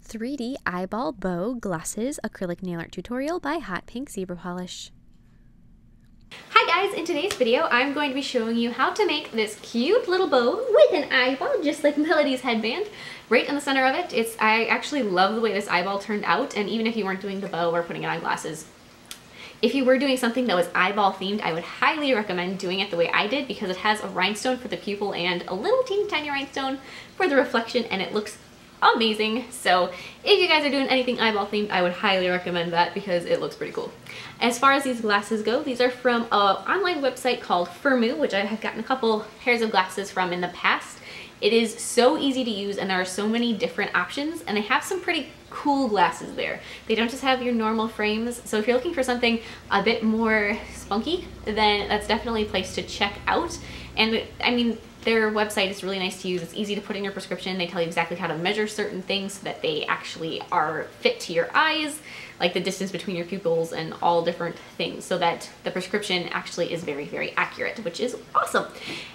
3D Eyeball Bow Glasses Acrylic Nail Art Tutorial by Hotpinkzebrapolish. Hi guys, in today's video I'm going to be showing you how to make this cute little bow with an eyeball, just like Melody's headband, right in the center of it. I actually love the way this eyeball turned out, and even if you weren't doing the bow or putting it on glasses, if you were doing something that was eyeball themed, I would highly recommend doing it the way I did, because it has a rhinestone for the pupil and a little teeny tiny rhinestone for the reflection, and it looks amazing. So if you guys are doing anything eyeball themed, I would highly recommend that because it looks pretty cool. As far as these glasses go, these are from an online website called Firmoo, which I have gotten a couple pairs of glasses from in the past. It is so easy to use, and there are so many different options, and they have some pretty cool glasses there. They don't just have your normal frames, so if you're looking for something a bit more spunky, then that's definitely a place to check out. And I mean, their website is really nice to use. It's easy to put in your prescription. They tell you exactly how to measure certain things so that they actually are fit to your eyes, like the distance between your pupils and all different things, so that the prescription actually is very, very accurate, which is awesome.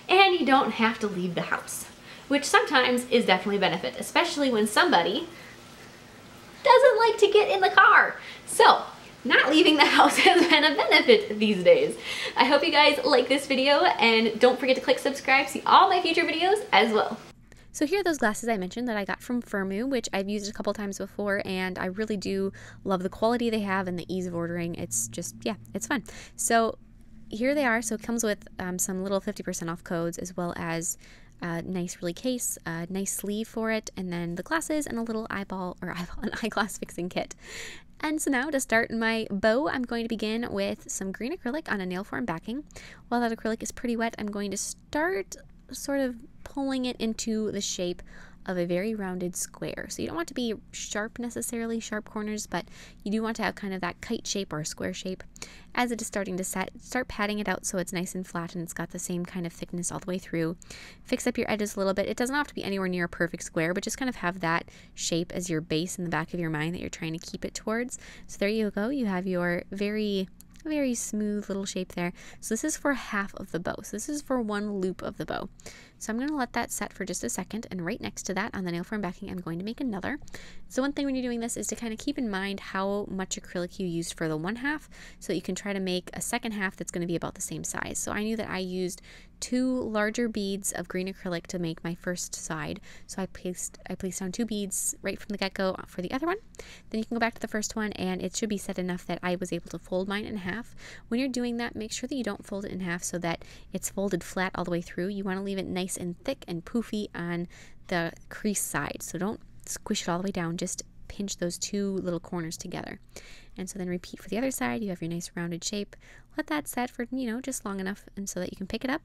And you don't have to leave the house, which sometimes is definitely a benefit, especially when somebody doesn't like to get in the car. So not leaving the house has been a benefit these days. I hope you guys like this video, and don't forget to click subscribe to see all my future videos as well. So here are those glasses I mentioned that I got from Firmoo, which I've used a couple times before, and I really do love the quality they have and the ease of ordering. It's just, yeah, it's fun. So here they are. So it comes with some little 50% off codes, as well as a nice really case, a nice sleeve for it, and then the glasses and a little an eyeglass fixing kit. And so now to start my bow, I'm going to begin with some green acrylic on a nail form backing. While that acrylic is pretty wet, I'm going to start sort of pulling it into the shape of a very rounded square. So you don't want to be sharp necessarily, sharp corners, but you do want to have kind of that kite shape or a square shape. As it is starting to set, start patting it out so it's nice and flat and it's got the same kind of thickness all the way through. Fix up your edges a little bit. It doesn't have to be anywhere near a perfect square, but just kind of have that shape as your base in the back of your mind that you're trying to keep it towards. So there you go. You have your very smooth little shape there. So this is for half of the bow. So this is for one loop of the bow. So I'm going to let that set for just a second, and right next to that on the nail form backing, I'm going to make another. So one thing when you're doing this is to kind of keep in mind how much acrylic you used for the one half, so that you can try to make a second half that's going to be about the same size. So I knew that I used 2 larger beads of green acrylic to make my first side. So I placed down 2 beads right from the get-go for the other one. Then you can go back to the first one, and it should be set enough that I was able to fold mine in half. When you're doing that, make sure that you don't fold it in half so that it's folded flat all the way through. You want to leave it nice and thick and poofy on the crease side. So don't squish it all the way down, just pinch those 2 little corners together. And so then repeat for the other side. You have your nice rounded shape. Let that set for, just long enough and so that you can pick it up,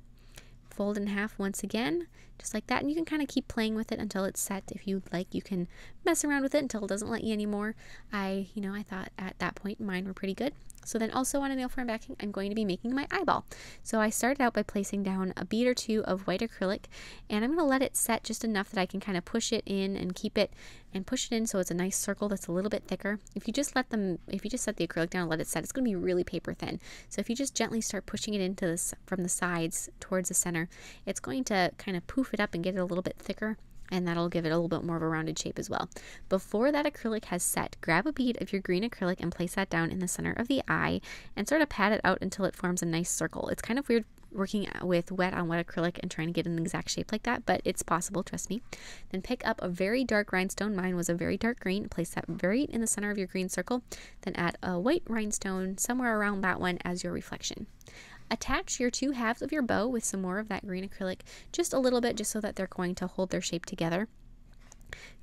fold in half once again, just like that, and you can kind of keep playing with it until it's set. If you'd like, you can mess around with it until it doesn't let you anymore. I thought at that point mine were pretty good. So then also on a nail form backing, I'm going to be making my eyeball. So I started out by placing down a bead or 2 of white acrylic, and I'm going to let it set just enough that I can kind of push it in and keep it and push it in so it's a nice circle that's a little bit thicker. If you just set the acrylic down and let it set, it's going to be really paper thin. So if you just gently start pushing it into this from the sides towards the center, it's going to kind of poof it up and get it a little bit thicker, and that'll give it a little bit more of a rounded shape as well. Before that acrylic has set, grab a bead of your green acrylic and place that down in the center of the eye and sort of pat it out until it forms a nice circle. It's kind of weird working with wet on wet acrylic and trying to get an exact shape like that, but it's possible, trust me. Then pick up a very dark rhinestone. Mine was a very dark green. Place that right in the center of your green circle. Then add a white rhinestone somewhere around that one as your reflection. Attach your 2 halves of your bow with some more of that green acrylic, just a little bit, just so that they're going to hold their shape together.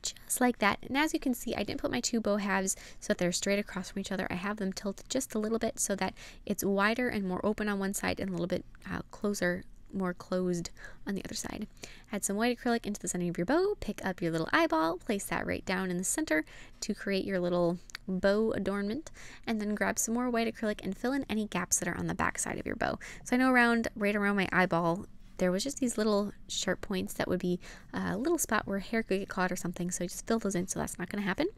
Just like that. And as you can see, I didn't put my 2 bow halves so that they're straight across from each other. I have them tilted just a little bit so that it's wider and more open on one side and a little bit more closed on the other side. Add some white acrylic into the center of your bow, pick up your little eyeball, place that right down in the center to create your little bow adornment, and then grab some more white acrylic and fill in any gaps that are on the back side of your bow. So I know right around my eyeball there was just these little sharp points that would be a little spot where hair could get caught or something, so just fill those in, so that's not going to happen.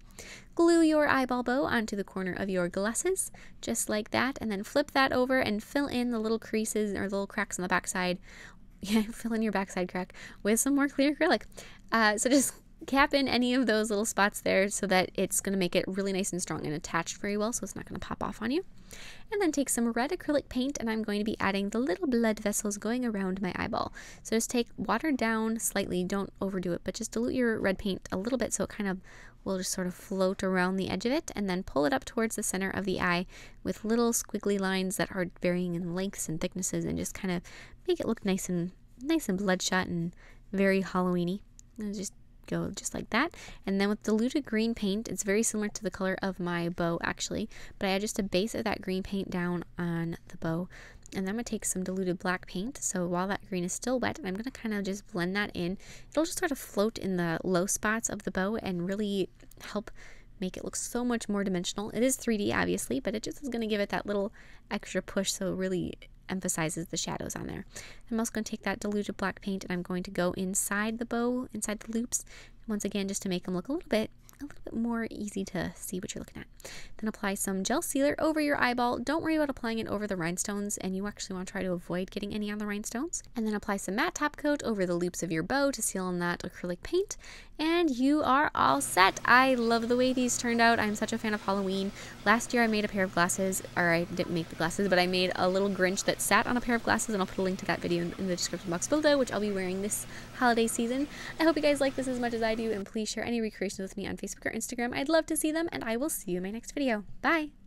Glue your eyeball bow onto the corner of your glasses, just like that, and then flip that over and fill in the little creases or little cracks on the back side. Yeah, fill in your backside crack with some more clear acrylic. So just cap in any of those little spots there so that it's going to make it really nice and strong and attached very well, so it's not going to pop off on you. And then take some red acrylic paint, and I'm going to be adding the little blood vessels going around my eyeball. So just take water down slightly, don't overdo it, but just dilute your red paint a little bit so it kind of will just sort of float around the edge of it, and then pull it up towards the center of the eye with little squiggly lines that are varying in lengths and thicknesses, and just kind of make it look nice and bloodshot and very Halloween-y. And just go just like that. And then with diluted green paint, it's very similar to the color of my bow actually, but I add just a base of that green paint down on the bow. And then I'm going to take some diluted black paint, so while that green is still wet, I'm going to kind of just blend that in. It'll just sort of float in the low spots of the bow and really help make it look so much more dimensional. It is 3D obviously, but it just is going to give it that little extra push, so it really emphasizes the shadows on there. I'm also going to take that diluted black paint and I'm going to go inside the bow, inside the loops, once again just to make them look a little bit more easy to see what you're looking at. Then apply some gel sealer over your eyeball. Don't worry about applying it over the rhinestones, and you actually want to try to avoid getting any on the rhinestones. And then apply some matte top coat over the loops of your bow to seal in that acrylic paint, and you are all set. I love the way these turned out. I'm such a fan of Halloween. Last year I made a pair of glasses, or I didn't make the glasses, but I made a little Grinch that sat on a pair of glasses, and I'll put a link to that video in the description box below, which I'll be wearing this holiday season. I hope you guys like this as much as I do, and please share any recreations with me on Facebook or Instagram. I'd love to see them, and I will see you in my next video. Bye!